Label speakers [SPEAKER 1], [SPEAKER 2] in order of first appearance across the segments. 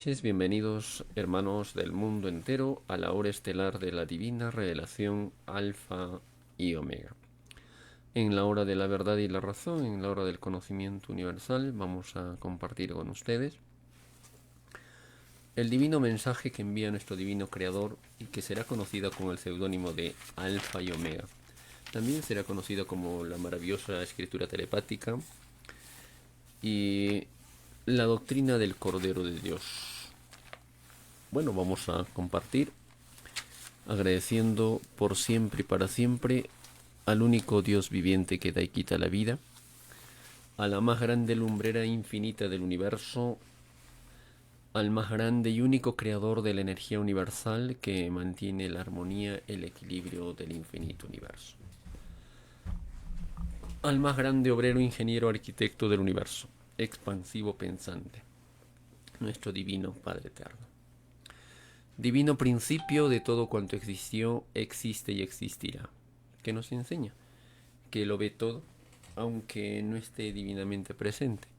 [SPEAKER 1] Bienvenidos, hermanos del mundo entero, a la hora estelar de la divina revelación Alfa y Omega. En la hora de la verdad y la razón, en la hora del conocimiento universal, vamos a compartir con ustedes el divino mensaje que envía nuestro divino creador y que será conocido con el seudónimo de Alfa y Omega. También será conocido como la maravillosa escritura telepática y la doctrina del Cordero de Dios. Bueno, vamos a compartir agradeciendo por siempre y para siempre al único Dios viviente que da y quita la vida, a la más grande lumbrera infinita del universo, al más grande y único creador de la energía universal que mantiene la armonía, el equilibrio del infinito universo, al más grande obrero, ingeniero, arquitecto del universo, expansivo pensante, nuestro divino Padre Eterno. Divino principio de todo cuanto existió, existe y existirá, que nos enseña que lo ve todo, aunque no esté divinamente presente.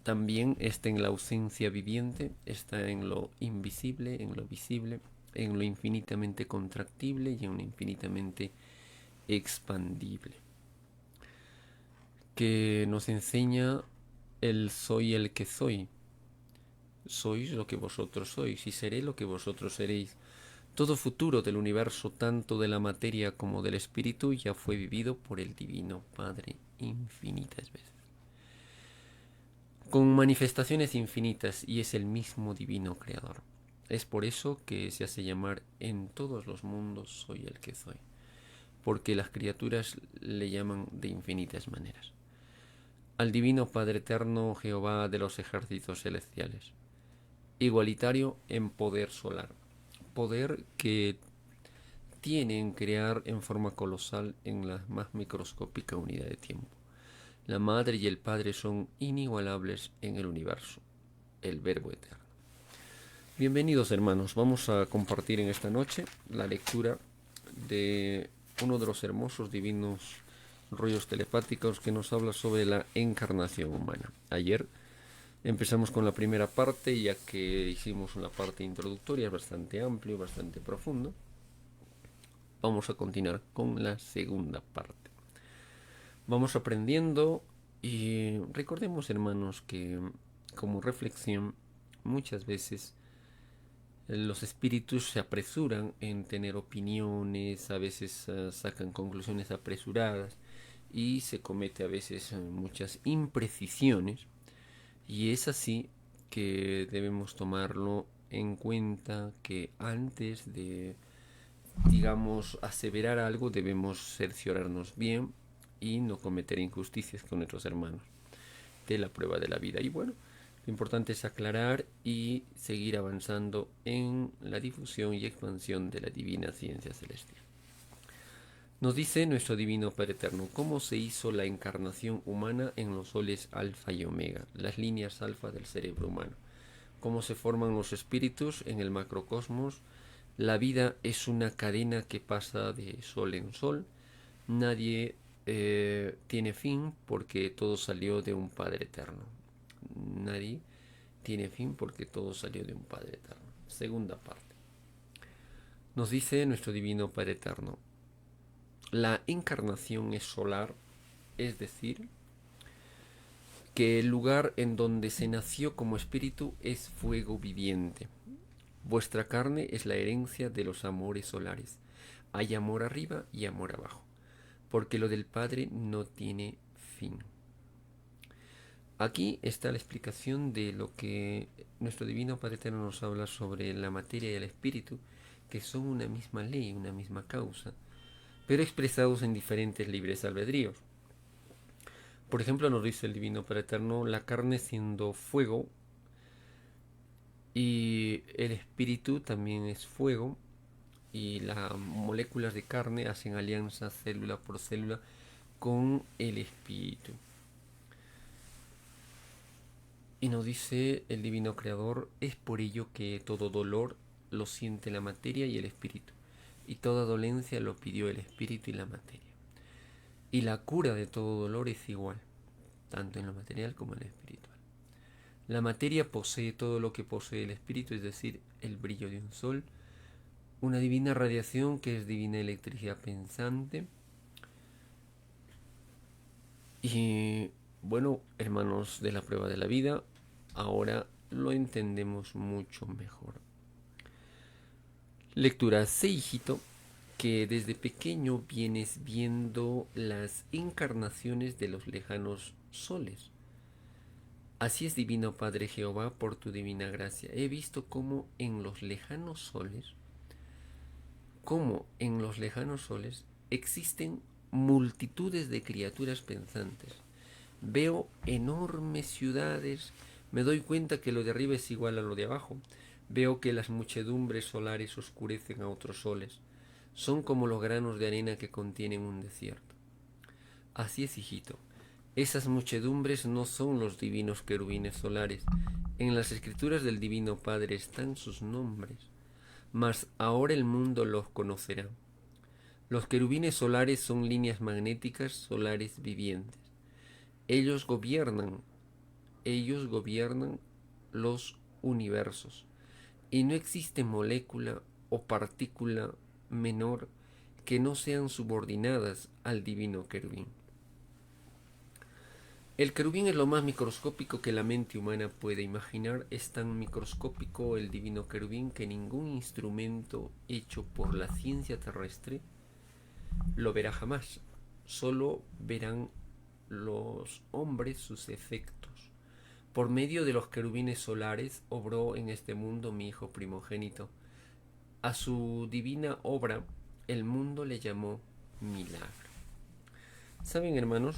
[SPEAKER 1] También está en la ausencia viviente, está en lo invisible, en lo visible, en lo infinitamente contractible y en lo infinitamente expandible. Que nos enseña el soy el que soy. Sois lo que vosotros sois y seré lo que vosotros seréis. Todo futuro del universo, tanto de la materia como del espíritu, ya fue vivido por el Divino Padre infinitas veces, con manifestaciones infinitas, y es el mismo Divino Creador. Es por eso que se hace llamar en todos los mundos soy el que soy, porque las criaturas le llaman de infinitas maneras. Al Divino Padre Eterno, Jehová de los ejércitos celestiales, igualitario en poder solar, poder que tiene en crear en forma colosal en la más microscópica unidad de tiempo. La Madre y el Padre son inigualables en el universo, el Verbo Eterno. Bienvenidos, hermanos, vamos a compartir en esta noche la lectura de uno de los hermosos divinos rollos telepáticos que nos habla sobre la encarnación humana. Ayer empezamos con la primera parte, ya que hicimos una parte introductoria bastante amplio, bastante profundo. Vamos a continuar con la segunda parte. Vamos aprendiendo y recordemos, hermanos, que como reflexión muchas veces los espíritus se apresuran en tener opiniones, a veces sacan conclusiones apresuradas y se comete a veces muchas imprecisiones, y es así que debemos tomarlo en cuenta, que antes de, digamos, aseverar algo debemos cerciorarnos bien y no cometer injusticias con nuestros hermanos de la prueba de la vida. Y bueno, lo importante es aclarar y seguir avanzando en la difusión y expansión de la divina ciencia celestial. Nos dice nuestro divino Padre Eterno cómo se hizo la encarnación humana en los soles alfa y omega, las líneas alfa del cerebro humano, cómo se forman los espíritus en el macrocosmos. La vida es una cadena que pasa de sol en sol. Nadie tiene fin porque todo salió de un Padre Eterno. Nadie tiene fin porque todo salió de un Padre Eterno. Segunda parte. Nos dice nuestro divino Padre Eterno: la encarnación es solar, es decir, que el lugar en donde se nació como espíritu es fuego viviente. Vuestra carne es la herencia de los amores solares. Hay amor arriba y amor abajo, porque lo del Padre no tiene fin. Aquí está la explicación de lo que nuestro Divino Padre Eterno nos habla sobre la materia y el espíritu, que son una misma ley, una misma causa, pero expresados en diferentes libres albedríos. Por ejemplo, nos dice el Divino Padre Eterno, la carne siendo fuego y el espíritu también es fuego, y las moléculas de carne hacen alianza célula por célula con el espíritu. Y nos dice el divino creador: es por ello que todo dolor lo siente la materia y el espíritu, y toda dolencia lo pidió el espíritu y la materia. Y la cura de todo dolor es igual, tanto en lo material como en lo espiritual. La materia posee todo lo que posee el espíritu, es decir, el brillo de un sol, una divina radiación que es divina electricidad pensante. Y bueno, hermanos de la prueba de la vida, ahora lo entendemos mucho mejor. Lectura: sé, hijito, que desde pequeño vienes viendo las encarnaciones de los lejanos soles. Así es, divino Padre Jehová, por tu divina gracia. He visto cómo en los lejanos soles existen multitudes de criaturas pensantes. Veo enormes ciudades, me doy cuenta que lo de arriba es igual a lo de abajo. Veo que las muchedumbres solares oscurecen a otros soles. Son como los granos de arena que contienen un desierto. Así es, hijito. Esas muchedumbres no son los divinos querubines solares. En las escrituras del Divino Padre están sus nombres, mas ahora el mundo los conocerá. Los querubines solares son líneas magnéticas solares vivientes. Ellos gobiernan los universos, y no existe molécula o partícula menor que no sean subordinadas al divino querubín. El querubín es lo más microscópico que la mente humana puede imaginar. Es tan microscópico el divino querubín que ningún instrumento hecho por la ciencia terrestre lo verá jamás. Solo verán los hombres sus efectos. Por medio de los querubines solares obró en este mundo mi hijo primogénito. A su divina obra el mundo le llamó milagro. ¿Saben, hermanos?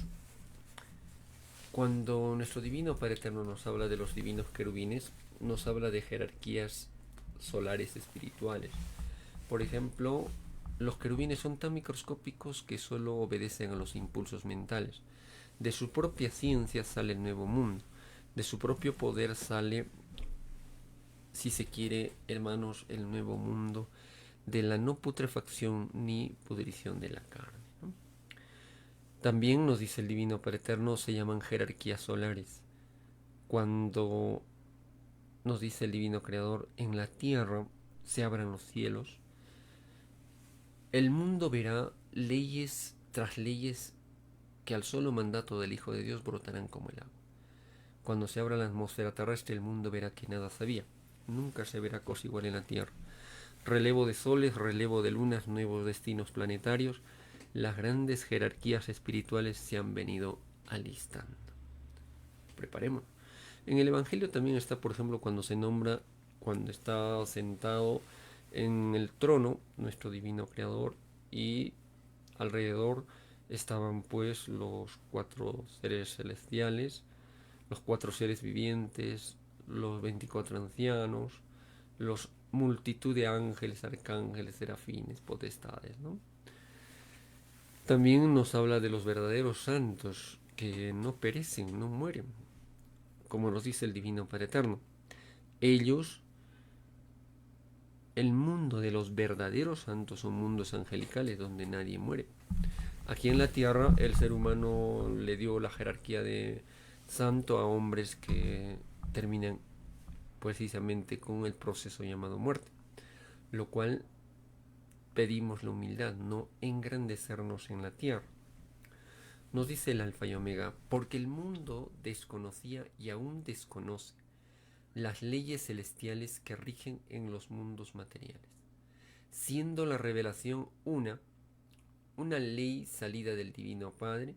[SPEAKER 1] Cuando nuestro divino Padre Eterno nos habla de los divinos querubines, nos habla de jerarquías solares espirituales. Por ejemplo, los querubines son tan microscópicos que solo obedecen a los impulsos mentales. De su propia ciencia sale el nuevo mundo. De su propio poder sale, si se quiere, hermanos, el nuevo mundo de la no putrefacción ni pudrición de la carne, ¿no? También nos dice el Divino Padre Eterno, se llaman jerarquías solares. Cuando nos dice el Divino Creador, en la tierra se abran los cielos, el mundo verá leyes tras leyes que al solo mandato del Hijo de Dios brotarán como el agua. Cuando se abra la atmósfera terrestre, el mundo verá que nada sabía. Nunca se verá cosa igual en la Tierra. Relevo de soles, relevo de lunas, nuevos destinos planetarios. Las grandes jerarquías espirituales se han venido alistando. Preparemos. En el Evangelio también está, por ejemplo, cuando se nombra, cuando está sentado en el trono nuestro divino Creador, y alrededor estaban pues los 4 seres celestiales, los 4 seres vivientes, los 24 ancianos, los multitud de ángeles, arcángeles, serafines, potestades, ¿no? También nos habla de los verdaderos santos que no perecen, no mueren, como nos dice el Divino Padre Eterno. Ellos, el mundo de los verdaderos santos, son mundos angelicales donde nadie muere. Aquí en la tierra el ser humano le dio la jerarquía de santo a hombres que terminan precisamente con el proceso llamado muerte, lo cual pedimos la humildad, no engrandecernos en la tierra. Nos dice el Alfa y Omega, porque el mundo desconocía y aún desconoce las leyes celestiales que rigen en los mundos materiales, siendo la revelación una ley salida del Divino Padre,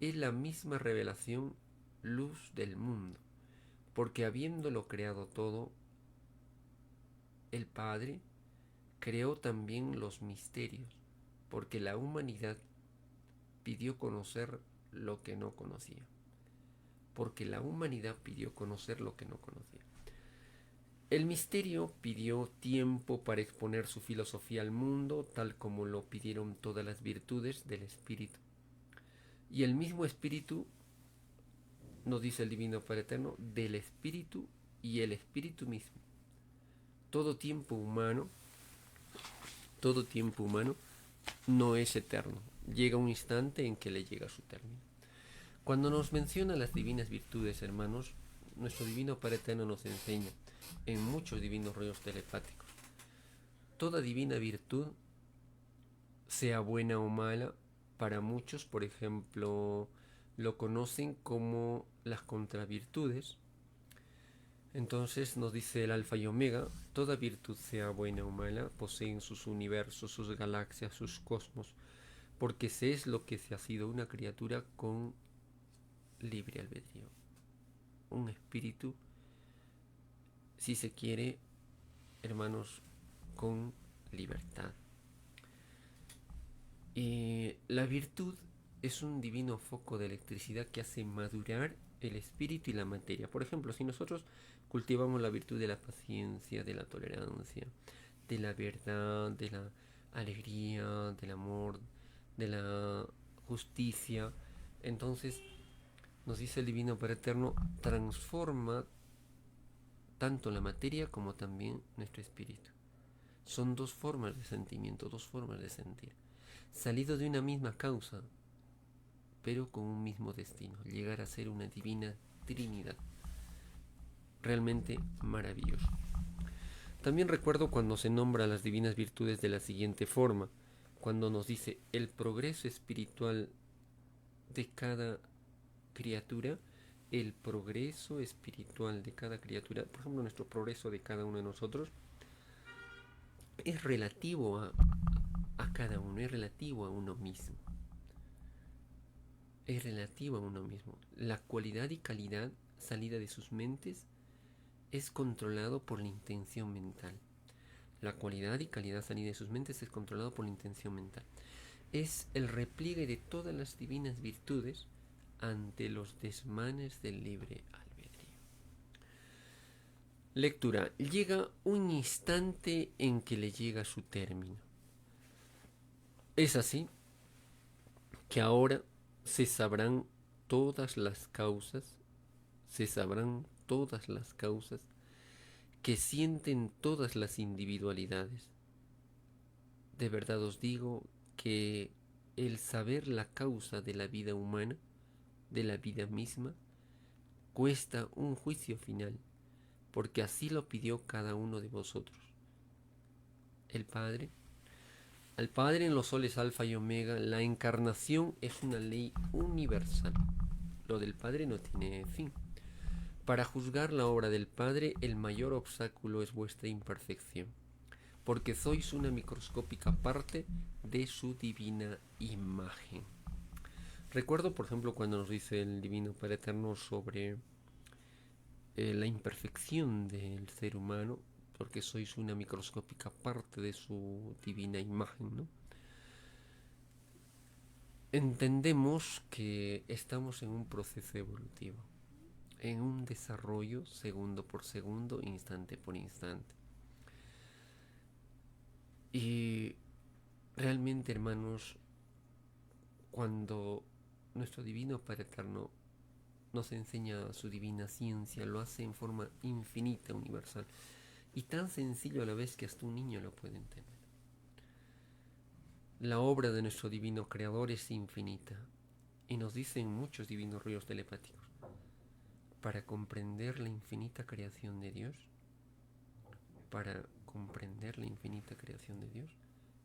[SPEAKER 1] es la misma revelación, luz del mundo, porque habiéndolo creado todo, el Padre creó también los misterios, porque la humanidad pidió conocer lo que no conocía. Porque la humanidad pidió conocer lo que no conocía. El misterio pidió tiempo para exponer su filosofía al mundo, tal como lo pidieron todas las virtudes del Espíritu. Y el mismo Espíritu, nos dice el Divino Padre Eterno, del Espíritu y el Espíritu mismo. Todo tiempo humano no es eterno. Llega un instante en que le llega su término. Cuando nos menciona las divinas virtudes, hermanos, nuestro Divino Padre Eterno nos enseña en muchos divinos rollos telepáticos. Toda divina virtud, sea buena o mala, para muchos, por ejemplo, lo conocen como las contravirtudes. Entonces nos dice el Alfa y Omega, toda virtud, sea buena o mala, poseen sus universos, sus galaxias, sus cosmos, porque se es lo que se ha sido una criatura con libre albedrío. Un espíritu, si se quiere, hermanos, con libertad. La virtud es un divino foco de electricidad que hace madurar el espíritu y la materia. Por ejemplo, si nosotros cultivamos la virtud de la paciencia, de la tolerancia, de la verdad, de la alegría, del amor, de la justicia, entonces nos dice el Divino Padre Eterno, transforma tanto la materia como también nuestro espíritu. Son dos formas de sentimiento, dos formas de sentir, salido de una misma causa, pero con un mismo destino, llegar a ser una divina Trinidad. Realmente maravilloso. También recuerdo cuando se nombra las divinas virtudes de la siguiente forma, cuando nos dice el progreso espiritual de cada criatura, el progreso espiritual de cada criatura, por ejemplo nuestro progreso de cada uno de nosotros, es relativo a cada uno, es relativo a uno mismo. Es relativo a uno mismo. La cualidad y calidad salida de sus mentes es controlado por la intención mental. La cualidad y calidad salida de sus mentes es controlado por la intención mental. Es el repliegue de todas las divinas virtudes ante los desmanes del libre albedrío. Lectura. Llega un instante en que le llega su término. Es así que ahora se sabrán todas las causas, que sienten todas las individualidades. De verdad os digo que el saber la causa de la vida humana, de la vida misma, cuesta un juicio final, porque así lo pidió cada uno de vosotros. El Padre, al Padre en los soles Alfa y Omega, la encarnación es una ley universal. Lo del Padre no tiene fin. Para juzgar la obra del Padre, el mayor obstáculo es vuestra imperfección, porque sois una microscópica parte de su divina imagen. Recuerdo, por ejemplo, cuando nos dice el Divino Padre Eterno sobre la imperfección del ser humano, porque sois una microscópica parte de su divina imagen, ¿no? Entendemos que estamos en un proceso evolutivo, en un desarrollo segundo por segundo, instante por instante. Y realmente, hermanos, cuando nuestro Divino Padre Eterno nos enseña su divina ciencia, lo hace en forma infinita, universal, y tan sencillo a la vez que hasta un niño lo puede entender. La obra de nuestro divino Creador es infinita, y nos dicen muchos divinos ríos telepáticos, para comprender la infinita creación de Dios,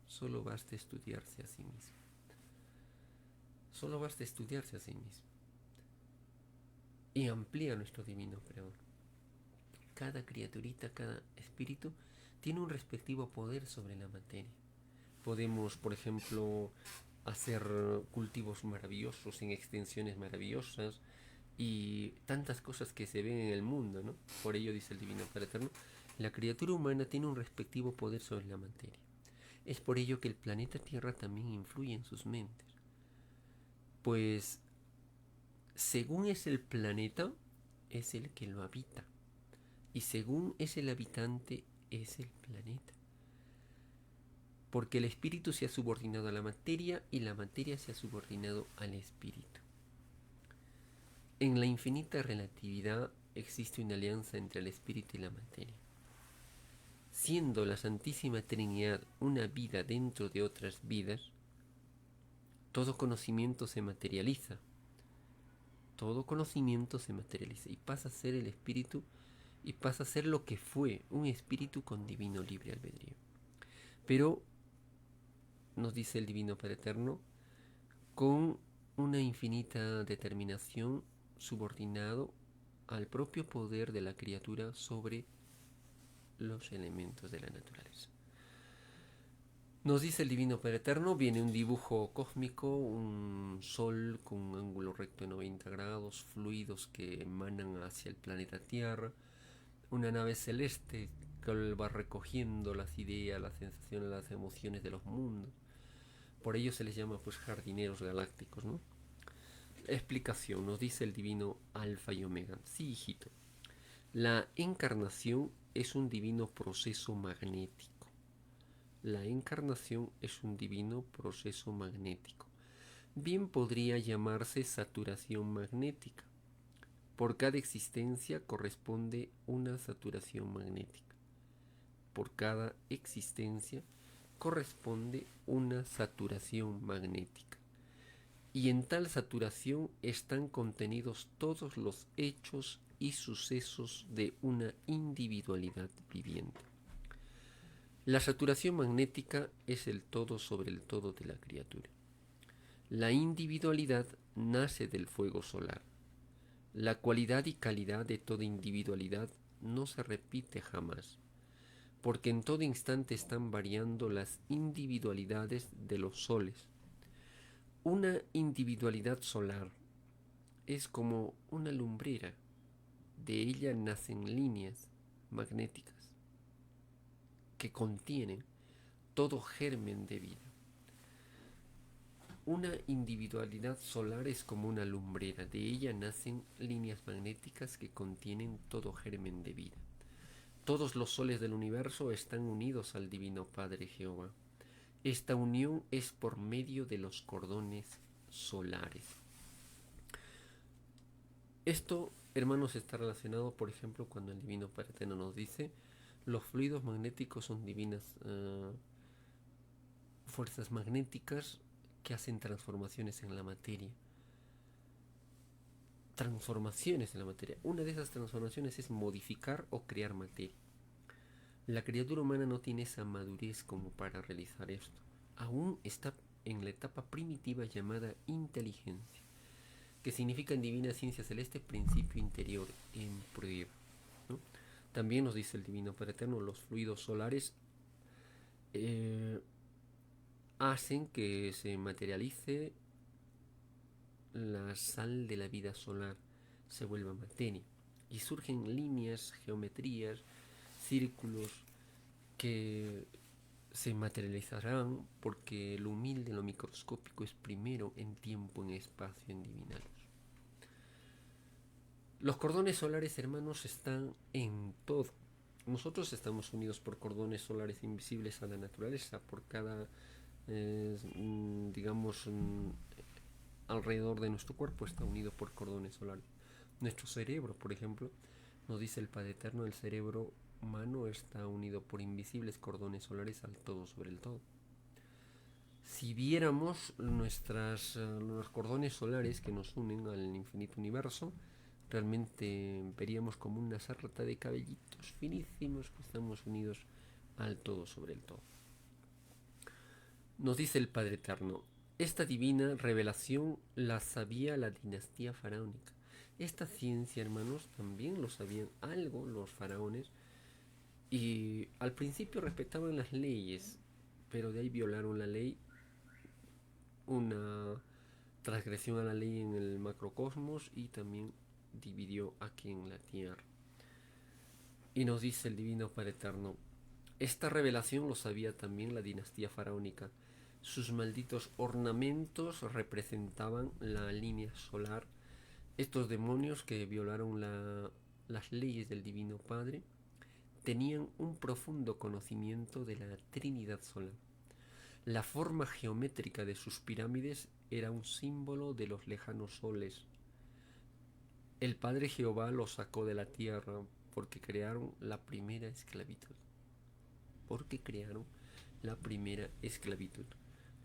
[SPEAKER 1] solo basta estudiarse a sí mismo. Solo basta estudiarse a sí mismo. Y amplía nuestro divino Creador. Cada criaturita, cada espíritu, tiene un respectivo poder sobre la materia. Podemos, por ejemplo, hacer cultivos maravillosos en extensiones maravillosas y tantas cosas que se ven en el mundo, ¿no? Por ello dice el Divino Padre Eterno, la criatura humana tiene un respectivo poder sobre la materia. Es por ello que el planeta Tierra también influye en sus mentes. Pues, según es el planeta, es el que lo habita. Y según es el habitante, es el planeta. Porque el espíritu se ha subordinado a la materia y la materia se ha subordinado al espíritu. En la infinita relatividad existe una alianza entre el espíritu y la materia. Siendo la Santísima Trinidad una vida dentro de otras vidas, todo conocimiento se materializa, todo conocimiento se materializa y pasa a ser el espíritu y pasa a ser lo que fue, un espíritu con divino libre albedrío. Pero, nos dice el Divino Padre Eterno, con una infinita determinación subordinado al propio poder de la criatura sobre los elementos de la naturaleza. Nos dice el Divino Padre Eterno, viene un dibujo cósmico, un sol con un ángulo recto de 90 grados, fluidos que emanan hacia el planeta Tierra, una nave celeste que va recogiendo las ideas, las sensaciones, las emociones de los mundos. Por ello se les llama pues jardineros galácticos, ¿no? Explicación, nos dice el divino Alfa y Omega. Sí, hijito. La encarnación es un divino proceso magnético. La encarnación es un divino proceso magnético. Bien podría llamarse saturación magnética. Por cada existencia corresponde una saturación magnética. Por cada existencia corresponde una saturación magnética. Y en tal saturación están contenidos todos los hechos y sucesos de una individualidad viviente. La saturación magnética es el todo sobre el todo de la criatura. La individualidad nace del fuego solar. La cualidad y calidad de toda individualidad no se repite jamás, porque en todo instante están variando las individualidades de los soles. Una individualidad solar es como una lumbrera. De ella nacen líneas magnéticas que contienen todo germen de vida. Una individualidad solar es como una lumbrera. De ella nacen líneas magnéticas que contienen todo germen de vida. Todos los soles del universo están unidos al Divino Padre Jehová. Esta unión es por medio de los cordones solares. Esto, hermanos, está relacionado, por ejemplo, cuando el Divino Padre Eterno nos dice: los fluidos magnéticos son divinas fuerzas magnéticas que hacen transformaciones en la materia. Transformaciones en la materia. Una de esas transformaciones es modificar o crear materia. La criatura humana no tiene esa madurez como para realizar esto. Aún está en la etapa primitiva llamada inteligencia, que significa en divina ciencia celeste principio interior en prueba, ¿no? También nos dice el Divino Padre Eterno, los fluidos solares hacen que se materialice la sal de la vida solar, se vuelva materia, y surgen líneas, geometrías, círculos que se materializarán porque lo humilde, lo microscópico es primero en tiempo, en espacio, en divinal. Los cordones solares, hermanos, están en todo. Nosotros estamos unidos por cordones solares invisibles a la naturaleza, por cada, digamos, alrededor de nuestro cuerpo está unido por cordones solares. Nuestro cerebro, por ejemplo, nos dice el Padre Eterno, el cerebro humano está unido por invisibles cordones solares al todo sobre el todo. Si viéramos los cordones solares que nos unen al infinito universo, realmente veríamos como una sarta de cabellitos finísimos que estamos unidos al todo sobre el todo. Nos dice el Padre Eterno: esta divina revelación la sabía la dinastía faraónica. Esta ciencia, hermanos, también lo sabían algo los faraones, y al principio respetaban las leyes, pero de ahí violaron la ley, una transgresión a la ley en el macrocosmos, y también dividió aquí en la tierra. Y nos dice el Divino Padre Eterno: esta revelación lo sabía también la dinastía faraónica. Sus malditos ornamentos representaban la línea solar. Estos demonios que violaron las leyes del Divino Padre tenían un profundo conocimiento de la Trinidad solar. La forma geométrica de sus pirámides era un símbolo de los lejanos soles. El Padre Jehová los sacó de la tierra porque crearon la primera esclavitud. Porque crearon la primera esclavitud,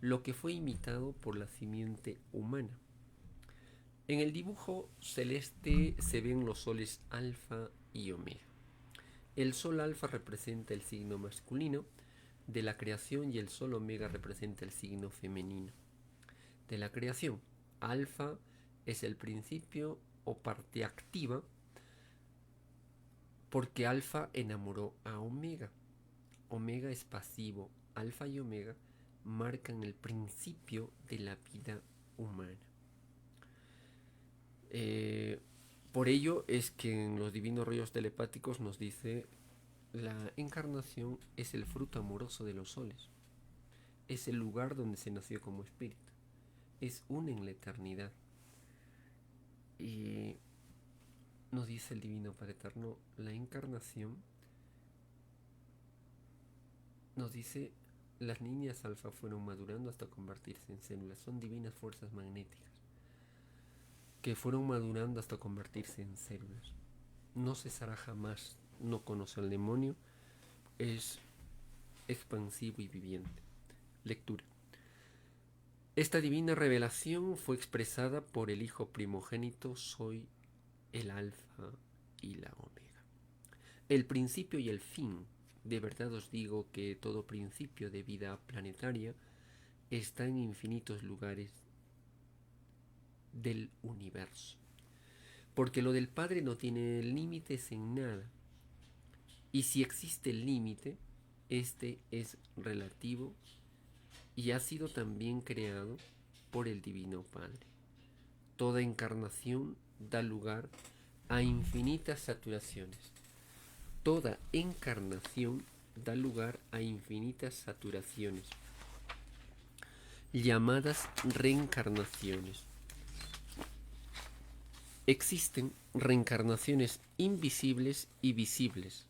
[SPEAKER 1] lo que fue imitado por la simiente humana. En el dibujo celeste se ven los soles alfa y omega. El sol alfa representa el signo masculino de la creación y el sol omega representa el signo femenino de la creación. Alfa es el principio o parte activa porque alfa enamoró a omega. Omega es pasivo. Alfa y omega marcan el principio de la vida humana. Por ello es que en los divinos rollos telepáticos nos dice: la encarnación es el fruto amoroso de los soles, es el lugar donde se nació como espíritu, es una en la eternidad. Y nos dice el Divino Padre Eterno, la encarnación nos dice: las niñas alfa fueron madurando hasta convertirse en células, son divinas fuerzas magnéticas que fueron madurando hasta convertirse en células. No cesará jamás, no conoce al demonio, es expansivo y viviente. Lectura. Esta divina revelación fue expresada por el Hijo primogénito: soy el alfa y la omega, el principio y el fin. De verdad os digo que todo principio de vida planetaria está en infinitos lugares del universo, porque lo del Padre no tiene límites en nada, y si existe el límite, este es relativo y ha sido también creado por el Divino Padre. Toda encarnación da lugar a infinitas saturaciones. Toda encarnación da lugar a infinitas saturaciones, llamadas reencarnaciones. Existen reencarnaciones invisibles y visibles.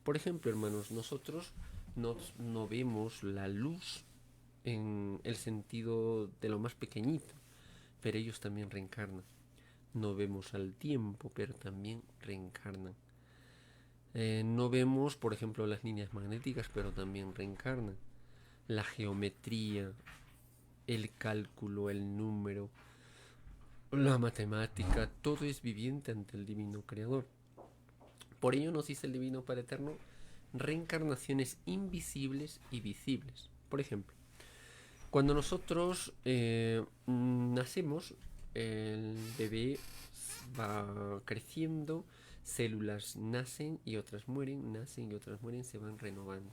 [SPEAKER 1] Por ejemplo, hermanos, nosotros no vemos la luz en el sentido de lo más pequeñito, pero ellos también reencarnan. No vemos al tiempo, pero también reencarnan. No vemos, por ejemplo, las líneas magnéticas, pero también reencarnan. La geometría, el cálculo, el número, la matemática, todo es viviente ante el Divino Creador. Por ello nos dice el Divino Padre Eterno: reencarnaciones invisibles y visibles. Por ejemplo, cuando nosotros nacemos, el bebé va creciendo, células nacen y otras mueren, nacen y otras mueren, se van renovando.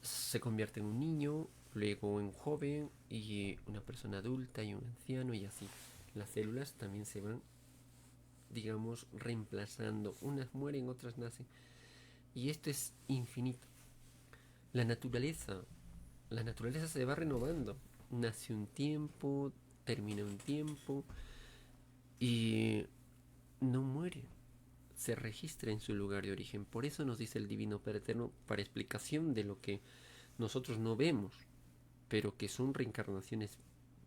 [SPEAKER 1] Se convierte en un niño, luego en joven y una persona adulta y un anciano, y así. Las células también se van, digamos, reemplazando. Unas mueren, otras nacen. Y esto es infinito. La naturaleza se va renovando. Nace un tiempo, termina un tiempo y no muere. Se registra en su lugar de origen. Por eso nos dice el Divino Padre Eterno, para explicación de lo que nosotros no vemos, pero que son reencarnaciones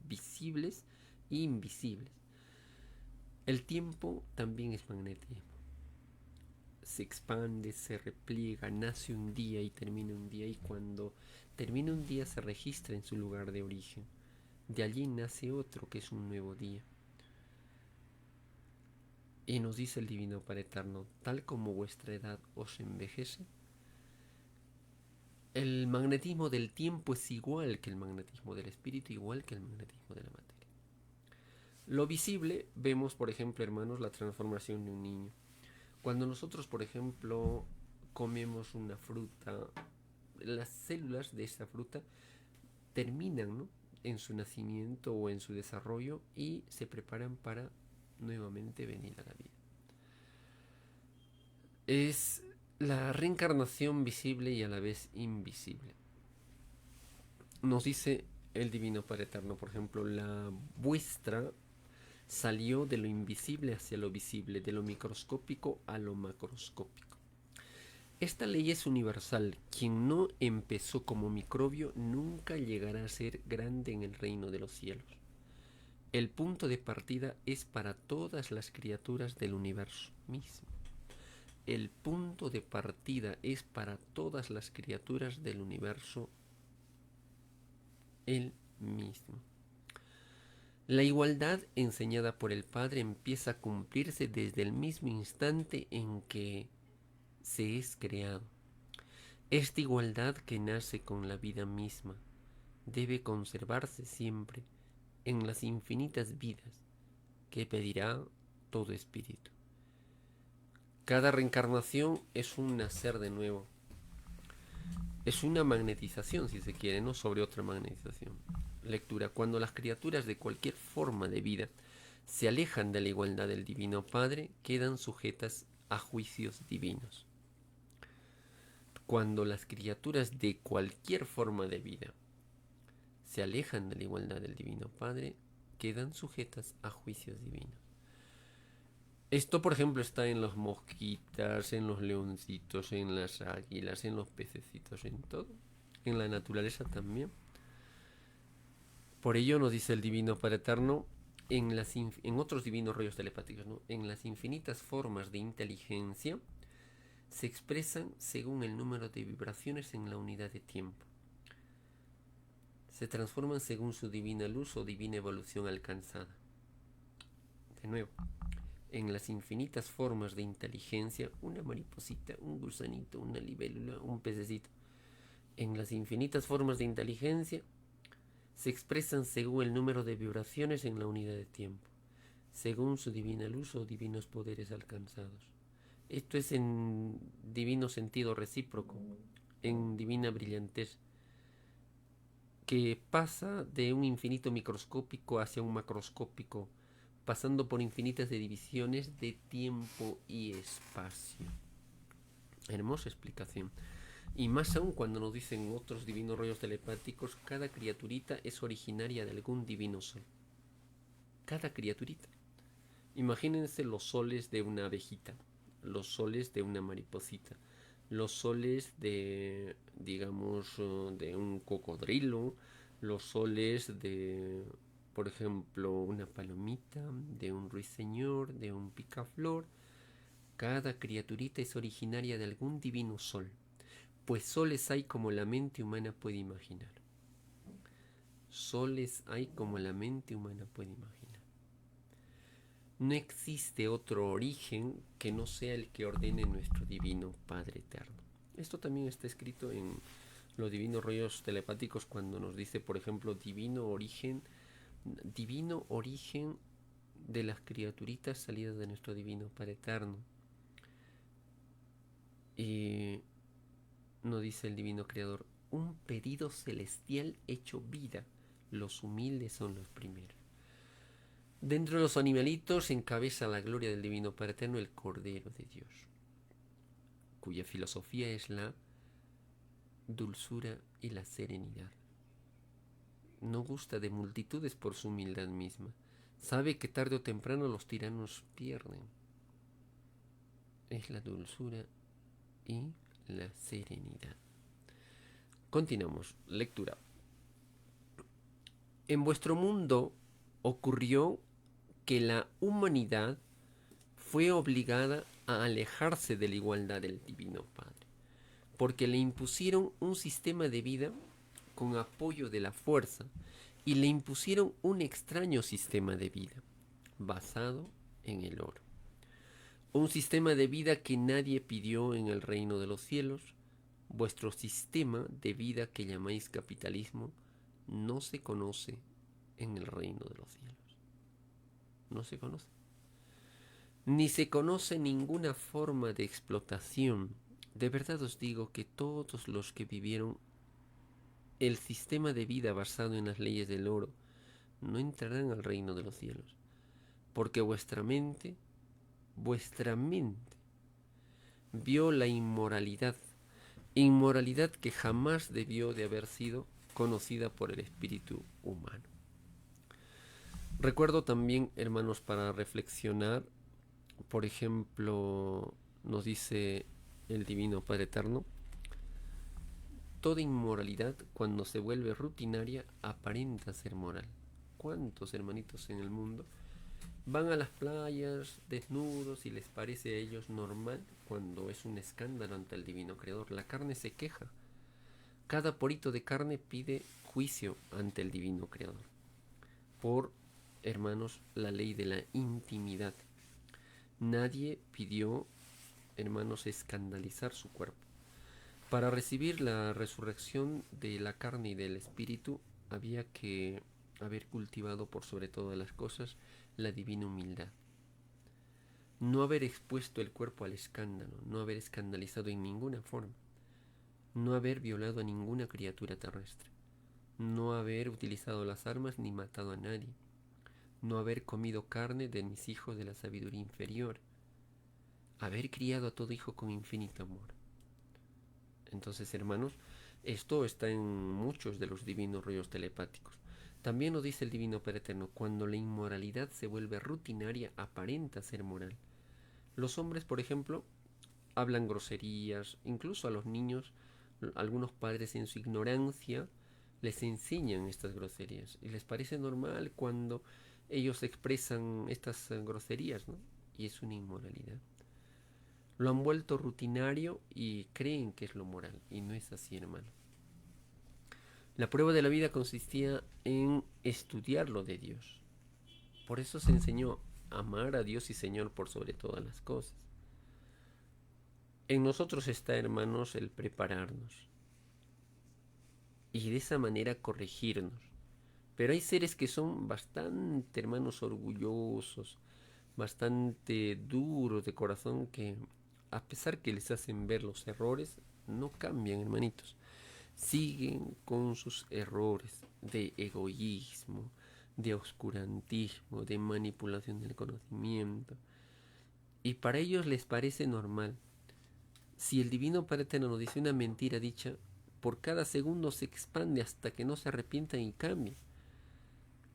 [SPEAKER 1] visibles e invisibles. El tiempo también es magnetismo. Se expande, se repliega, nace un día y termina un día, y cuando termina un día se registra en su lugar de origen. De allí nace otro, que es un nuevo día. Y nos dice el Divino Padre Eterno: tal como vuestra edad os envejece, el magnetismo del tiempo es igual que el magnetismo del espíritu, igual que el magnetismo de la materia. Lo visible, vemos, por ejemplo, hermanos, la transformación de un niño. Cuando nosotros, por ejemplo, comemos una fruta, las células de esa fruta terminan, ¿no?, en su nacimiento o en su desarrollo y se preparan para nuevamente venir a la vida. Es la reencarnación visible y a la vez invisible. Nos dice el Divino Padre Eterno, por ejemplo, la vuestra salió de lo invisible hacia lo visible, de lo microscópico a lo macroscópico. Esta ley es universal. Quien no empezó como microbio nunca llegará a ser grande en el reino de los cielos. El punto de partida es para todas las criaturas del universo mismo. El punto de partida es para todas las criaturas del universo el mismo. La igualdad enseñada por el Padre empieza a cumplirse desde el mismo instante en que se es creado. Esta igualdad que nace con la vida misma debe conservarse siempre en las infinitas vidas que pedirá todo espíritu. Cada reencarnación es un nacer de nuevo. Es una magnetización, si se quiere, no sobre otra magnetización. Lectura. Cuando las criaturas de cualquier forma de vida se alejan de la igualdad del Divino Padre, quedan sujetas a juicios divinos. Cuando las criaturas de cualquier forma de vida se alejan de la igualdad del Divino Padre, quedan sujetas a juicios divinos. Esto, por ejemplo, está en los mosquitas, en los leoncitos, en las águilas, en los pececitos, en todo. En la naturaleza también. Por ello nos dice el Divino Padre Eterno en otros divinos rollos telepáticos, ¿no? En las infinitas formas de inteligencia se expresan según el número de vibraciones en la unidad de tiempo. Se transforman según su divina luz o divina evolución alcanzada. De nuevo, en las infinitas formas de inteligencia, una mariposita, un gusanito, una libélula, un pececito. En las infinitas formas de inteligencia se expresan según el número de vibraciones en la unidad de tiempo, según su divina luz o divinos poderes alcanzados. Esto es en divino sentido recíproco, en divina brillantez, que pasa de un infinito microscópico hacia un macroscópico, pasando por infinitas divisiones de tiempo y espacio. Hermosa explicación. Y más aún cuando nos dicen otros divinos rollos telepáticos, cada criaturita es originaria de algún divino sol. Cada criaturita. Imagínense los soles de una abejita, los soles de una mariposita, los soles de, digamos, de un cocodrilo, los soles de, por ejemplo, una palomita, de un ruiseñor, de un picaflor. Cada criaturita es originaria de algún divino sol, pues soles hay como la mente humana puede imaginar. Soles hay como la mente humana puede imaginar. No existe otro origen que no sea el que ordene nuestro divino Padre Eterno. Esto también está escrito en los divinos rollos telepáticos cuando nos dice, por ejemplo, divino origen de las criaturitas salidas de nuestro divino Padre Eterno. Y nos dice el divino Creador, un pedido celestial hecho vida. Los humildes son los primeros. Dentro de los animalitos encabeza la gloria del divino Padre Eterno el Cordero de Dios, cuya filosofía es la dulzura y la serenidad. No gusta de multitudes por su humildad misma. Sabe que tarde o temprano los tiranos pierden. Es la dulzura y la serenidad. Continuamos. Lectura. En vuestro mundo ocurrió que la humanidad fue obligada a alejarse de la igualdad del Divino Padre, porque le impusieron un sistema de vida con apoyo de la fuerza y le impusieron un extraño sistema de vida basado en el oro. Un sistema de vida que nadie pidió en el reino de los cielos. Vuestro sistema de vida que llamáis capitalismo no se conoce en el reino de los cielos. No se conoce. Ni se conoce ninguna forma de explotación. De verdad os digo que todos los que vivieron el sistema de vida basado en las leyes del oro no entrarán al reino de los cielos, porque vuestra mente vio la inmoralidad que jamás debió de haber sido conocida por el espíritu humano. Recuerdo también, hermanos, para reflexionar, por ejemplo, nos dice el Divino Padre Eterno, toda inmoralidad cuando se vuelve rutinaria aparenta ser moral. ¿Cuántos hermanitos en el mundo van a las playas desnudos y les parece a ellos normal cuando es un escándalo ante el Divino Creador? La carne se queja. Cada porito de carne pide juicio ante el Divino Creador por hermanos, la ley de la intimidad. Nadie pidió, hermanos, escandalizar su cuerpo. Para recibir la resurrección de la carne y del espíritu, había que haber cultivado por sobre todas las cosas la divina humildad. No haber expuesto el cuerpo al escándalo, no haber escandalizado en ninguna forma, no haber violado a ninguna criatura terrestre, no haber utilizado las armas ni matado a nadie, no haber comido carne de mis hijos de la sabiduría inferior, haber criado a todo hijo con infinito amor. Entonces, hermanos, esto está en muchos de los divinos rollos telepáticos. También nos dice el Divino Padre Eterno, cuando la inmoralidad se vuelve rutinaria, aparenta ser moral. Los hombres, por ejemplo, hablan groserías, incluso a los niños, algunos padres en su ignorancia les enseñan estas groserías y les parece normal cuando ellos expresan estas groserías, ¿no? Y es una inmoralidad. Lo han vuelto rutinario y creen que es lo moral, y no es así, hermano. La prueba de la vida consistía en estudiar lo de Dios. Por eso se enseñó a amar a Dios y Señor por sobre todas las cosas. En nosotros está, hermanos, el prepararnos y de esa manera corregirnos. Pero hay seres que son bastante, hermanos, orgullosos, bastante duros de corazón, que a pesar que les hacen ver los errores, no cambian, hermanitos. Siguen con sus errores de egoísmo, de oscurantismo, de manipulación del conocimiento. Y para ellos les parece normal. Si el Divino Padre Eterno nos dice una mentira dicha, por cada segundo se expande hasta que no se arrepientan y cambien.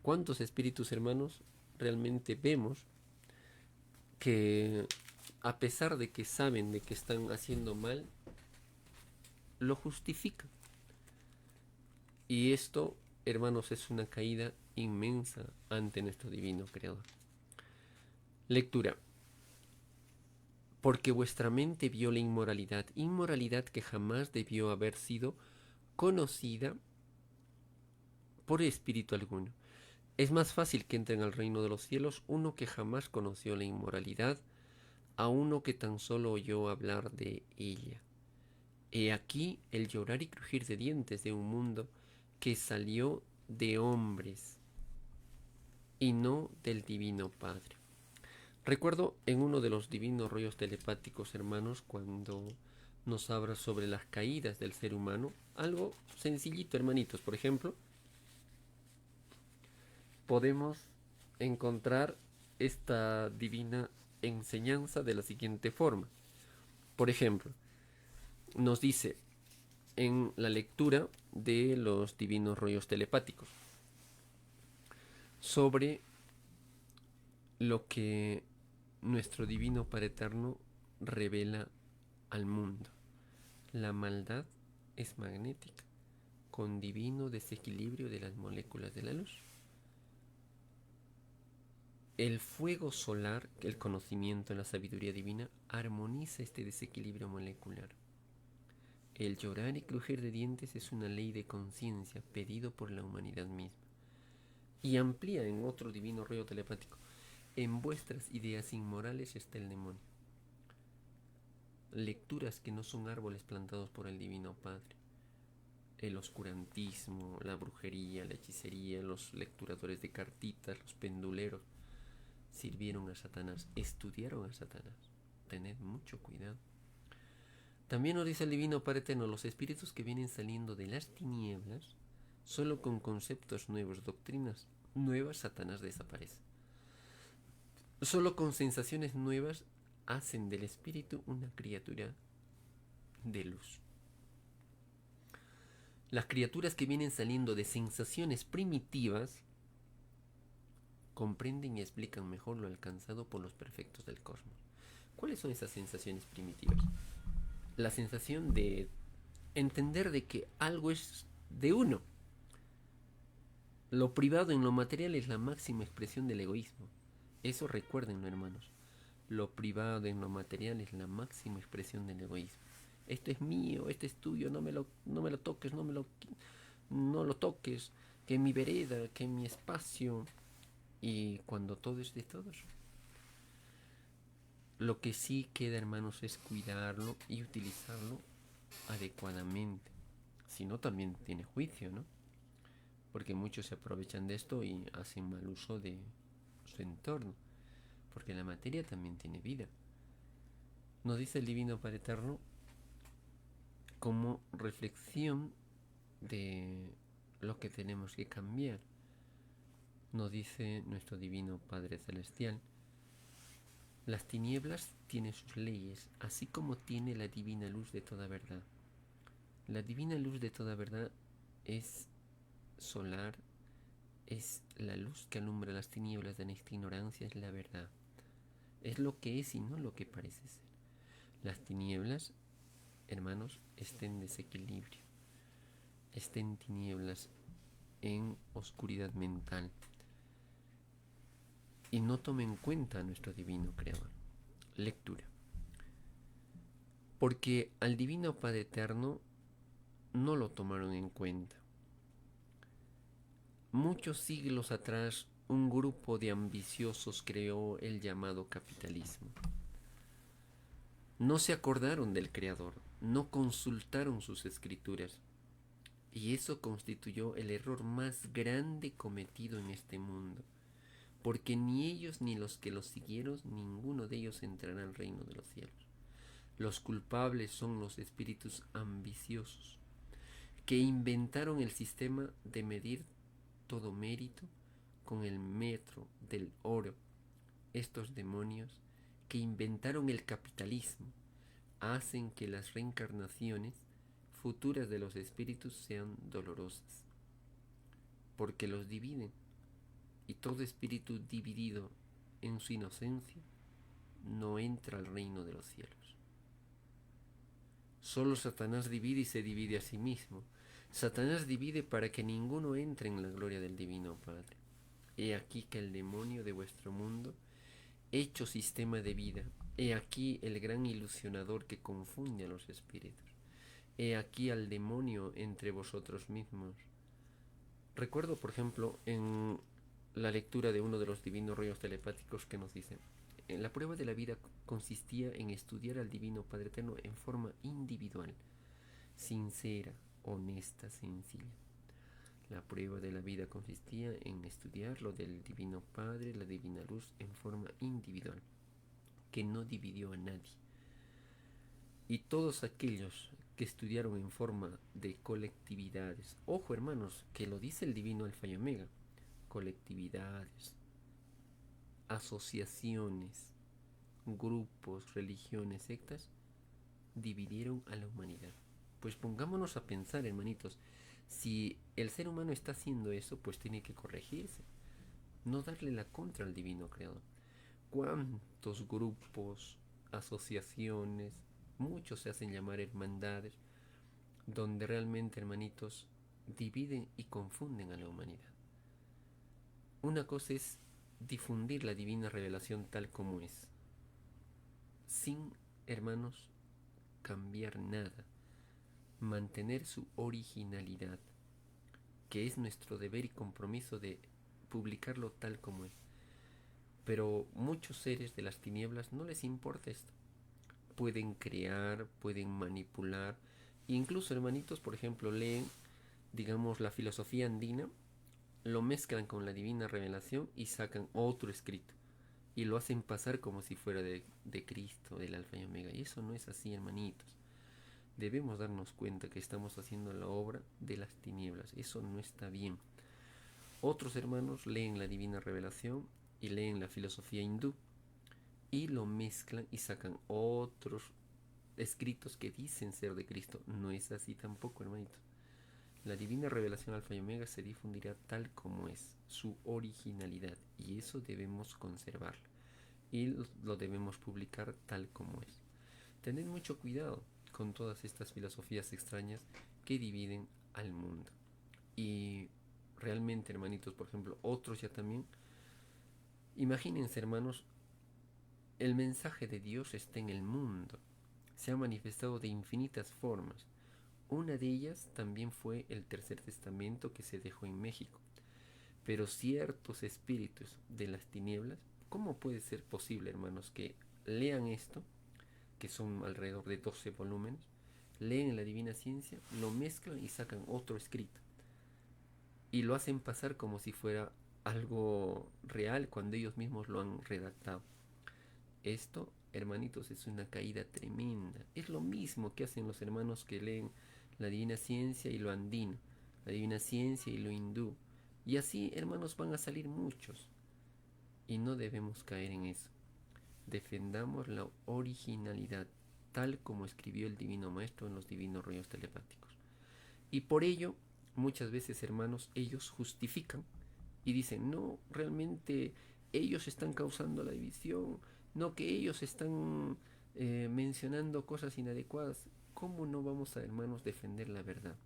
[SPEAKER 1] ¿Cuántos espíritus, hermanos, realmente vemos que a pesar de que saben de que están haciendo mal, lo justifican? Y esto, hermanos, es una caída inmensa ante nuestro divino Creador. Lectura. Porque vuestra mente vio la inmoralidad, inmoralidad que jamás debió haber sido conocida por espíritu alguno. Es más fácil que entren al reino de los cielos uno que jamás conoció la inmoralidad a uno que tan solo oyó hablar de ella. He aquí el llorar y crujir de dientes de un mundo que salió de hombres y no del Divino Padre. Recuerdo en uno de los divinos rollos telepáticos, hermanos, cuando nos habla sobre las caídas del ser humano, algo sencillito, hermanitos. Por ejemplo, podemos encontrar esta divina enseñanza de la siguiente forma. Por ejemplo, nos dice en la lectura de los divinos rollos telepáticos sobre lo que nuestro divino Padre Eterno revela al mundo. La maldad es magnética, con divino desequilibrio de las moléculas de la luz. El fuego solar, el conocimiento en la sabiduría divina, armoniza este desequilibrio molecular. El llorar y crujir de dientes es una ley de conciencia pedido por la humanidad misma. Y amplía en otro divino rollo telepático. En vuestras ideas inmorales está el demonio. Lecturas que no son árboles plantados por el Divino Padre. El oscurantismo, la brujería, la hechicería, los lecturadores de cartitas, los penduleros, sirvieron a Satanás, estudiaron a Satanás. Tened mucho cuidado. También nos dice el Divino Padre Eterno, los espíritus que vienen saliendo de las tinieblas, solo con conceptos nuevos, doctrinas nuevas, Satanás desaparece. Solo con sensaciones nuevas hacen del espíritu una criatura de luz. Las criaturas que vienen saliendo de sensaciones primitivas comprenden y explican mejor lo alcanzado por los perfectos del cosmos. ¿Cuáles son esas sensaciones primitivas? La sensación de entender de que algo es de uno. Lo privado en lo material es la máxima expresión del egoísmo. Eso recuérdenlo, hermanos. Lo privado en lo material es la máxima expresión del egoísmo. Esto es mío, esto es tuyo, no me lo toques, no lo toques, que mi vereda, que mi espacio. y cuando todo es de todos. Lo que sí queda, hermanos, es cuidarlo y utilizarlo adecuadamente. Si no, también tiene juicio, ¿no? Porque muchos se aprovechan de esto y hacen mal uso de su entorno. Porque la materia también tiene vida. Nos dice el Divino Padre Eterno como reflexión de lo que tenemos que cambiar. Nos dice nuestro Divino Padre Celestial: las tinieblas tienen sus leyes, así como tiene la divina luz de toda verdad. La divina luz de toda verdad es solar, es la luz que alumbra las tinieblas de nuestra ignorancia, es la verdad. Es lo que es y no lo que parece ser. Las tinieblas, hermanos, estén en desequilibrio, estén tinieblas en oscuridad mental y no tomen en cuenta a nuestro divino creador. Lectura. Porque al divino Padre Eterno no lo tomaron en cuenta. Muchos siglos atrás, un grupo de ambiciosos creó el llamado capitalismo. No se acordaron del Creador, no consultaron sus escrituras, y eso constituyó el error más grande cometido en este mundo, porque ni ellos ni los que los siguieron, ninguno de ellos entrará al reino de los cielos. Los culpables son los espíritus ambiciosos, que inventaron el sistema de medir todo mérito con el metro del oro. Estos demonios que inventaron el capitalismo hacen que las reencarnaciones futuras de los espíritus sean dolorosas, porque los dividen, y todo espíritu dividido en su inocencia no entra al reino de los cielos. Solo Satanás divide y se divide a sí mismo. Satanás divide para que ninguno entre en la gloria del Divino Padre. He aquí que el demonio de vuestro mundo, hecho sistema de vida, he aquí el gran ilusionador que confunde a los espíritus. He aquí al demonio entre vosotros mismos. Recuerdo, por ejemplo, en la lectura de uno de los divinos rollos telepáticos que nos dice: la prueba de la vida consistía en estudiar al Divino Padre Eterno en forma individual, sincera, honesta, sencilla. La prueba de la vida consistía en estudiar lo del Divino Padre, la Divina Luz, en forma individual, que no dividió a nadie. Y todos aquellos que estudiaron en forma de colectividades, ojo hermanos, que lo dice el Divino Alfa y Omega, colectividades, asociaciones, grupos, religiones, sectas, dividieron a la humanidad. Pues pongámonos a pensar, hermanitos, si el ser humano está haciendo eso, pues tiene que corregirse, no darle la contra al divino creador. ¿Cuántos grupos, asociaciones, muchos se hacen llamar hermandades, donde realmente, hermanitos, dividen y confunden a la humanidad? Una cosa es difundir la divina revelación tal como es, sin, hermanos, cambiar nada, mantener su originalidad, que es nuestro deber y compromiso de publicarlo tal como es. Pero muchos seres de las tinieblas no les importa esto. Pueden crear, pueden manipular, incluso hermanitos, por ejemplo, leen, digamos, la filosofía andina, lo mezclan con la divina revelación y sacan otro escrito y lo hacen pasar como si fuera de Cristo, del Alfa y Omega. Y eso no es así, hermanitos. Debemos darnos cuenta que estamos haciendo la obra de las tinieblas. Eso no está bien. Otros hermanos leen la divina revelación y leen la filosofía hindú y lo mezclan y sacan otros escritos que dicen ser de Cristo. No es así tampoco, hermanitos. La divina revelación Alfa y Omega se difundirá tal como es, su originalidad, y eso debemos conservarlo y lo debemos publicar tal como es. Tened mucho cuidado con todas estas filosofías extrañas que dividen al mundo. Y realmente, hermanitos, por ejemplo, otros ya también, imagínense, hermanos, el mensaje de Dios está en el mundo, se ha manifestado de infinitas formas. Una de ellas también fue el Tercer Testamento que se dejó en México. Pero ciertos espíritus de las tinieblas, ¿cómo puede ser posible, hermanos, que lean esto, que son alrededor de 12 volúmenes, leen la Divina Ciencia, lo mezclan y sacan otro escrito? Y lo hacen pasar como si fuera algo real cuando ellos mismos lo han redactado. Esto, hermanitos, es una caída tremenda. Es lo mismo que hacen los hermanos que leen la Divina Ciencia y lo andino, la Divina Ciencia y lo hindú. Y así, hermanos, van a salir muchos. Y no debemos caer en eso. Defendamos la originalidad, tal como escribió el Divino Maestro en los Divinos Rollos Telepáticos. Y por ello, muchas veces, hermanos, ellos justifican y dicen, no, realmente ellos están causando la división, no que ellos están mencionando cosas inadecuadas. ¿Cómo no vamos a, hermanos, defender la verdad?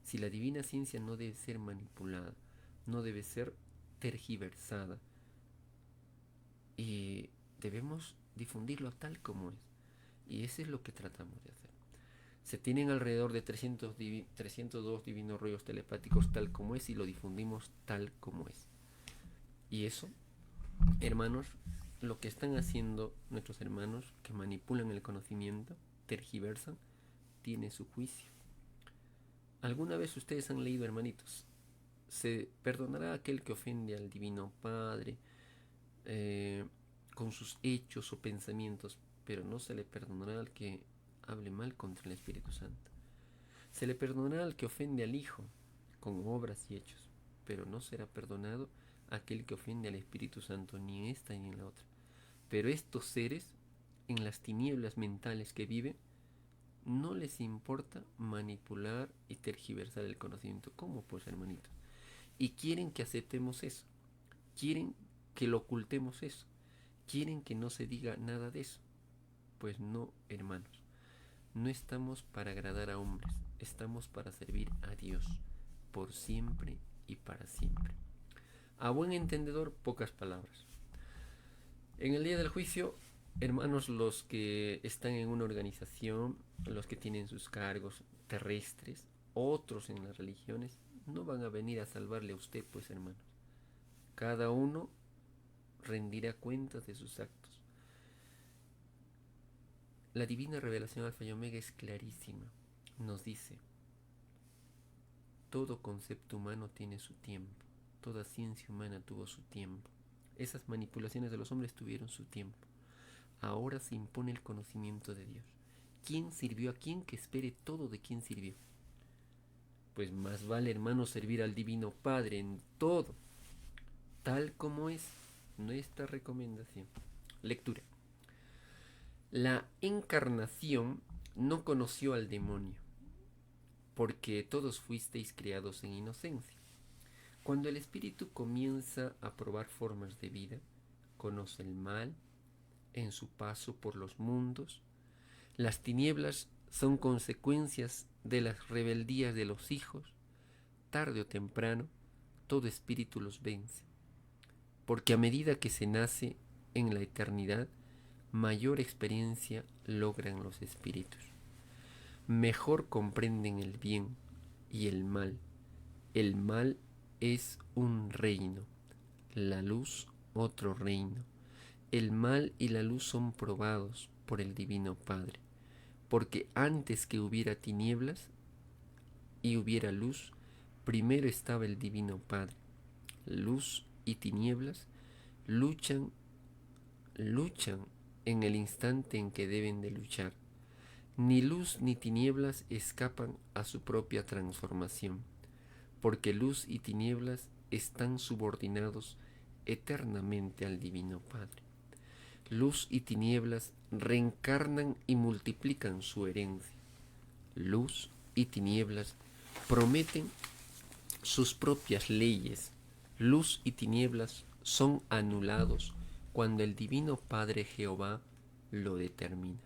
[SPEAKER 1] Si la divina ciencia no debe ser manipulada, no debe ser tergiversada, y debemos difundirlo tal como es. Y eso es lo que tratamos de hacer. Se tienen alrededor de 302 divinos rollos telepáticos tal como es y lo difundimos tal como es. Y eso, hermanos, lo que están haciendo nuestros hermanos que manipulan el conocimiento, tergiversan, tiene su juicio. ¿Alguna vez ustedes han leído, hermanitos? Se perdonará aquel que ofende al Divino Padre con sus hechos o pensamientos, pero no se le perdonará al que hable mal contra el Espíritu Santo. Se le perdonará al que ofende al Hijo con obras y hechos, pero no será perdonado aquel que ofende al Espíritu Santo, ni en esta ni en la otra. Pero estos seres, en las tinieblas mentales que viven, no les importa manipular y tergiversar el conocimiento. ¿Cómo, pues, hermanitos? Y quieren que aceptemos eso. Quieren que lo ocultemos eso. Quieren que no se diga nada de eso. Pues no, hermanos. No estamos para agradar a hombres. Estamos para servir a Dios. Por siempre y para siempre. A buen entendedor, pocas palabras. En el día del juicio, hermanos, los que están en una organización, los que tienen sus cargos terrestres, otros en las religiones, no van a venir a salvarle a usted, pues, hermanos. Cada uno rendirá cuentas de sus actos. La divina revelación Alfa y Omega es clarísima. Nos dice, todo concepto humano tiene su tiempo, toda ciencia humana tuvo su tiempo. Esas manipulaciones de los hombres tuvieron su tiempo. Ahora se impone el conocimiento de Dios. ¿Quién sirvió a quién? Que espere todo de quién sirvió. Pues más vale, hermano, servir al Divino Padre en todo, tal como es nuestra recomendación. Lectura. La encarnación no conoció al demonio, porque todos fuisteis creados en inocencia. Cuando el espíritu comienza a probar formas de vida, conoce el mal en su paso por los mundos. Las tinieblas son consecuencias de las rebeldías de los hijos. Tarde o temprano, todo espíritu los vence, porque a medida que se nace en la eternidad, mayor experiencia logran los espíritus. Mejor comprenden el bien y el mal. El mal es un reino, la luz otro reino. El mal y la luz son probados por el Divino Padre, porque antes que hubiera tinieblas y hubiera luz, primero estaba el Divino Padre. Luz y tinieblas luchan en el instante en que deben de luchar. Ni luz ni tinieblas escapan a su propia transformación, porque luz y tinieblas están subordinados eternamente al Divino Padre. Luz y tinieblas reencarnan y multiplican su herencia. Luz y tinieblas prometen sus propias leyes. Luz y tinieblas son anulados cuando el Divino Padre Jehová lo determina.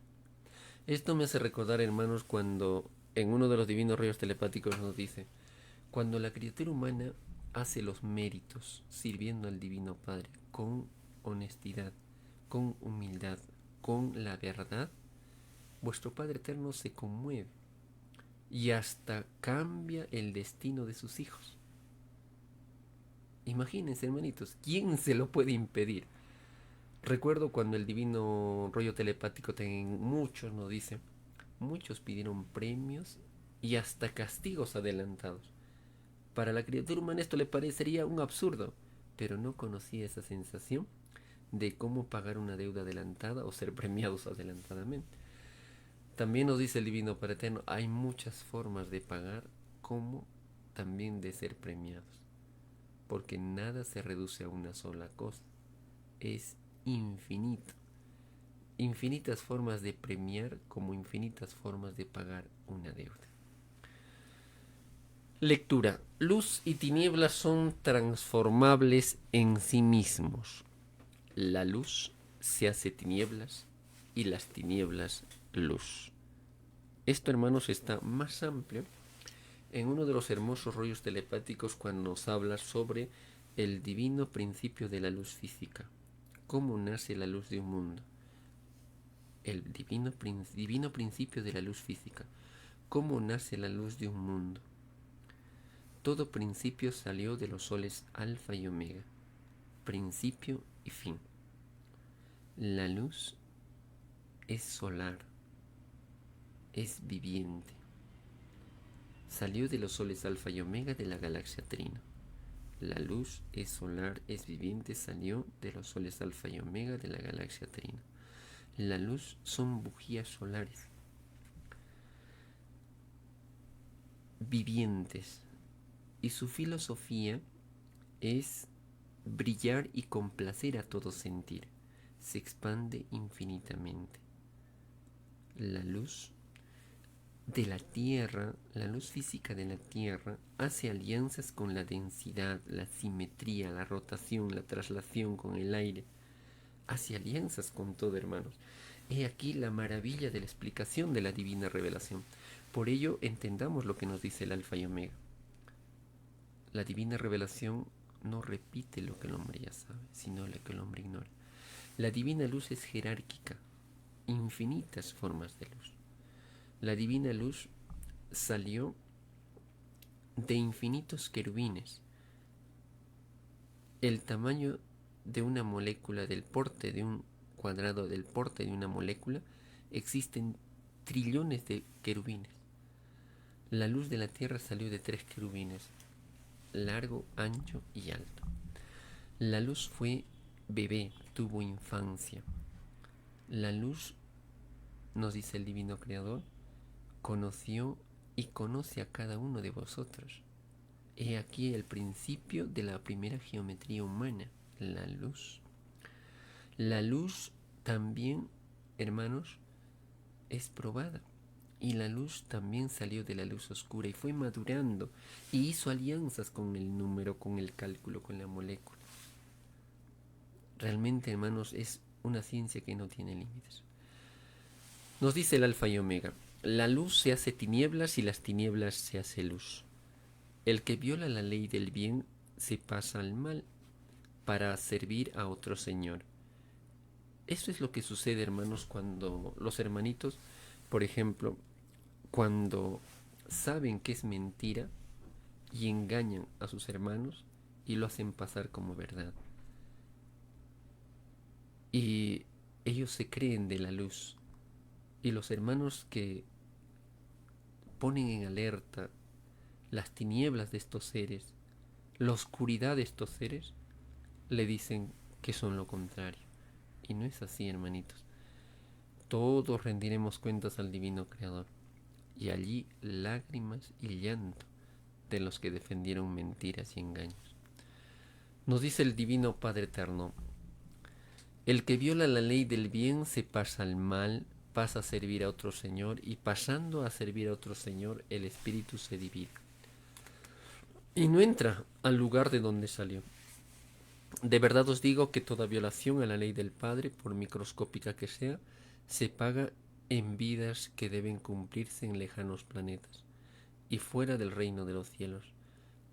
[SPEAKER 1] Esto me hace recordar, hermanos, cuando en uno de los divinos rollos telepáticos nos dice, cuando la criatura humana hace los méritos sirviendo al Divino Padre con honestidad, con humildad, con la verdad, vuestro Padre Eterno se conmueve y hasta cambia el destino de sus hijos. Imagínense, hermanitos, ¿quién se lo puede impedir? Recuerdo cuando el divino rollo telepático, muchos nos dice, muchos pidieron premios y hasta castigos adelantados. Para la criatura humana esto le parecería un absurdo, pero no conocía esa sensación de cómo pagar una deuda adelantada o ser premiados adelantadamente. También nos dice el Divino Padre Eterno, hay muchas formas de pagar como también de ser premiados, porque nada se reduce a una sola cosa, es infinito. Infinitas formas de premiar como infinitas formas de pagar una deuda. Lectura. Luz y tinieblas son transformables en sí mismos. La luz se hace tinieblas y las tinieblas luz. Esto, hermanos, está más amplio en uno de los hermosos rollos telepáticos cuando nos habla sobre el divino principio de la luz física. ¿Cómo nace la luz de un mundo? El divino principio de la luz física. ¿Cómo nace la luz de un mundo? Todo principio salió de los soles alfa y omega, principio y fin. La luz es solar, es viviente. Salió de los soles alfa y omega de la galaxia Trino. La luz es solar, es viviente, salió de los soles alfa y omega de la galaxia Trino. La luz son bujías solares, vivientes, y su filosofía es brillar y complacer a todo sentir. Se expande infinitamente. La luz de la Tierra, la luz física de la Tierra, hace alianzas con la densidad, la simetría, la rotación, la traslación con el aire. Hace alianzas con todo, hermanos. He aquí la maravilla de la explicación de la divina revelación. Por ello, entendamos lo que nos dice el Alfa y Omega. La divina revelación no repite lo que el hombre ya sabe, sino lo que el hombre ignora. La divina luz es jerárquica, infinitas formas de luz. La divina luz salió de infinitos querubines. El tamaño de una molécula, del porte de un cuadrado, del porte de una molécula, existen trillones de querubines. La luz de la Tierra salió de 3 querubines, largo, ancho y alto. La luz fue bebé, tuvo infancia. La luz, nos dice el Divino Creador, conoció y conoce a cada uno de vosotros. He aquí el principio de la primera geometría humana, la luz. La luz también, hermanos, es probada. Y la luz también salió de la luz oscura y fue madurando y hizo alianzas con el número, con el cálculo, con la molécula. Realmente, hermanos, es una ciencia que no tiene límites. Nos dice el Alfa y Omega, la luz se hace tinieblas y las tinieblas se hace luz. El que viola la ley del bien se pasa al mal para servir a otro señor. Eso es lo que sucede, hermanos, cuando los hermanitos, por ejemplo, cuando saben que es mentira y engañan a sus hermanos y lo hacen pasar como verdad. Y ellos se creen de la luz. Y los hermanos que ponen en alerta las tinieblas de estos seres, la oscuridad de estos seres, le dicen que son lo contrario. Y no es así, hermanitos. Todos rendiremos cuentas al Divino Creador. Y allí lágrimas y llanto de los que defendieron mentiras y engaños. Nos dice el Divino Padre Eterno, el que viola la ley del bien se pasa al mal, pasa a servir a otro señor, y pasando a servir a otro señor, el espíritu se divide. Y no entra al lugar de donde salió. De verdad os digo que toda violación a la ley del Padre, por microscópica que sea, se paga en vidas que deben cumplirse en lejanos planetas y fuera del reino de los cielos,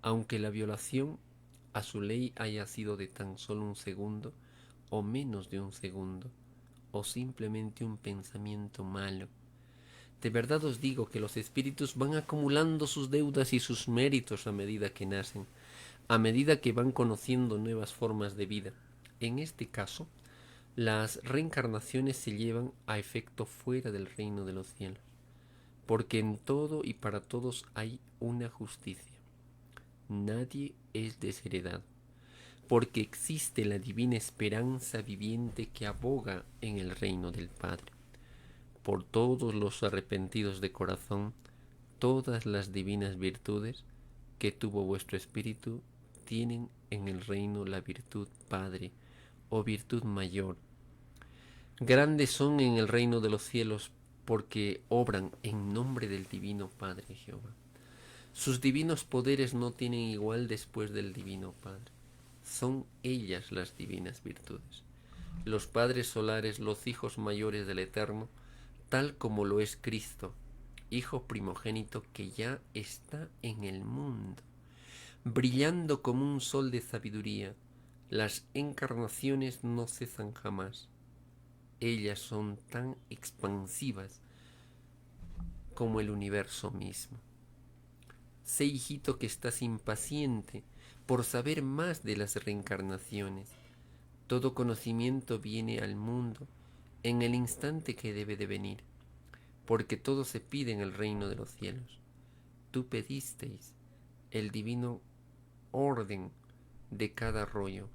[SPEAKER 1] aunque la violación a su ley haya sido de tan solo un segundo, o menos de un segundo, o simplemente un pensamiento malo. De verdad os digo que los espíritus van acumulando sus deudas y sus méritos a medida que nacen, a medida que van conociendo nuevas formas de vida. En este caso, las reencarnaciones se llevan a efecto fuera del reino de los cielos, porque en todo y para todos hay una justicia. Nadie es desheredado, porque existe la divina esperanza viviente que aboga en el reino del Padre. Por todos los arrepentidos de corazón, todas las divinas virtudes que tuvo vuestro espíritu tienen en el reino la virtud Padre o virtud mayor. Grandes son en el reino de los cielos porque obran en nombre del divino Padre Jehová. Sus divinos poderes no tienen igual después del divino Padre. Son ellas las divinas virtudes. Los padres solares, los hijos mayores del Eterno, tal como lo es Cristo, Hijo primogénito que ya está en el mundo, brillando como un sol de sabiduría. Las encarnaciones no cesan jamás. Ellas son tan expansivas como el universo mismo. Sé, hijito, que estás impaciente por saber más de las reencarnaciones. Todo conocimiento viene al mundo en el instante que debe de venir, porque todo se pide en el reino de los cielos. Tú pedisteis el divino orden de cada rollo.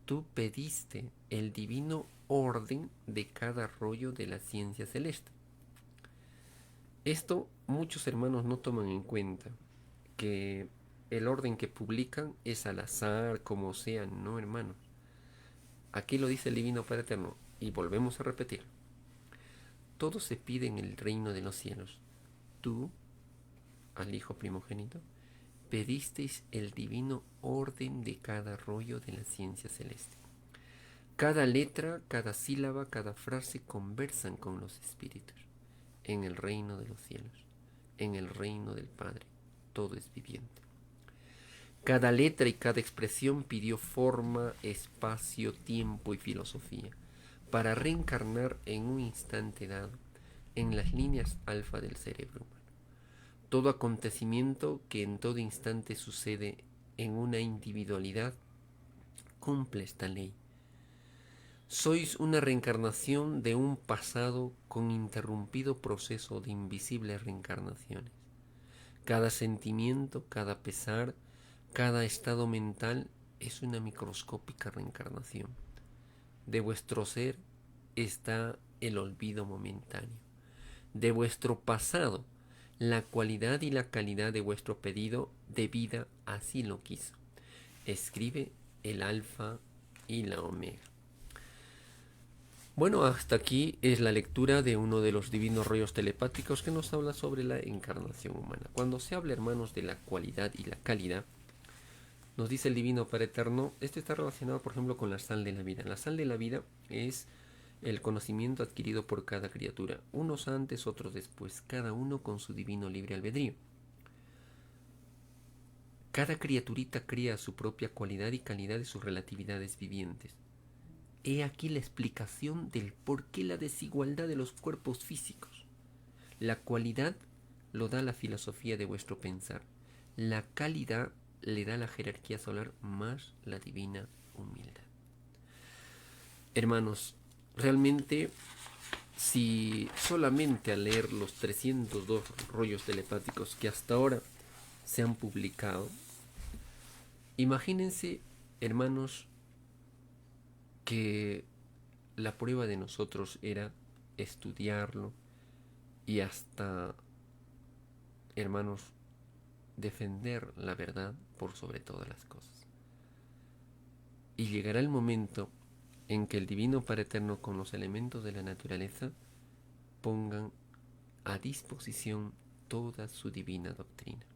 [SPEAKER 1] Tú pediste el divino orden de cada rollo de la ciencia celeste. Esto muchos hermanos no toman en cuenta, que el orden que publican es al azar, como sea, no, hermanos. Aquí lo dice el Divino Padre Eterno, y volvemos a repetir. Todo se pide en el reino de los cielos. Tú, al Hijo primogénito, pedisteis el divino orden de cada rollo de la ciencia celeste. Cada letra, cada sílaba, cada frase conversan con los espíritus. En el reino de los cielos, en el reino del Padre, todo es viviente. Cada letra y cada expresión pidió forma, espacio, tiempo y filosofía para reencarnar en un instante dado en las líneas alfa del cerebro humano. Todo acontecimiento que en todo instante sucede en una individualidad cumple esta ley. Sois una reencarnación de un pasado con interrumpido proceso de invisibles reencarnaciones. Cada sentimiento, cada pesar, cada estado mental es una microscópica reencarnación. De vuestro ser está el olvido momentáneo. De vuestro pasado, la cualidad y la calidad de vuestro pedido de vida así lo quiso. Escribe el alfa y la omega. Bueno, hasta aquí es la lectura de uno de los divinos rollos telepáticos que nos habla sobre la encarnación humana. Cuando se habla, hermanos, de la cualidad y la calidad, nos dice el Divino Padre Eterno, esto está relacionado, por ejemplo, con la sal de la vida. La sal de la vida es el conocimiento adquirido por cada criatura, unos antes, otros después, cada uno con su divino libre albedrío. Cada criaturita crea su propia cualidad y calidad de sus relatividades vivientes. He aquí la explicación del por qué la desigualdad de los cuerpos físicos. La cualidad lo da la filosofía de vuestro pensar. La calidad le da la jerarquía solar más la divina humildad. Hermanos, realmente, si solamente al leer los 302 rollos telepáticos que hasta ahora se han publicado, imagínense, hermanos, que la prueba de nosotros era estudiarlo y hasta, hermanos, defender la verdad por sobre todas las cosas. Y llegará el momento en que el Divino Padre Eterno con los elementos de la naturaleza pongan a disposición toda su divina doctrina.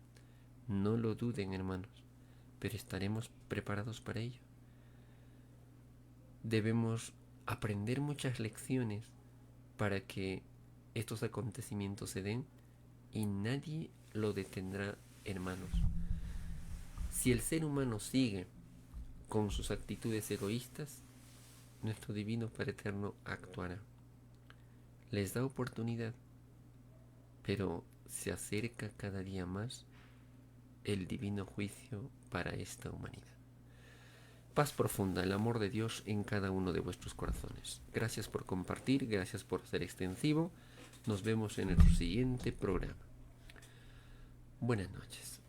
[SPEAKER 1] No lo duden, hermanos, pero estaremos preparados para ello. Debemos aprender muchas lecciones para que estos acontecimientos se den y nadie lo detendrá, hermanos. Si el ser humano sigue con sus actitudes egoístas, nuestro Divino Padre Eterno actuará. Les da oportunidad, pero se acerca cada día más el divino juicio para esta humanidad. Paz profunda, el amor de Dios en cada uno de vuestros corazones. Gracias por compartir, gracias por ser extensivo. Nos vemos en el siguiente programa. Buenas noches.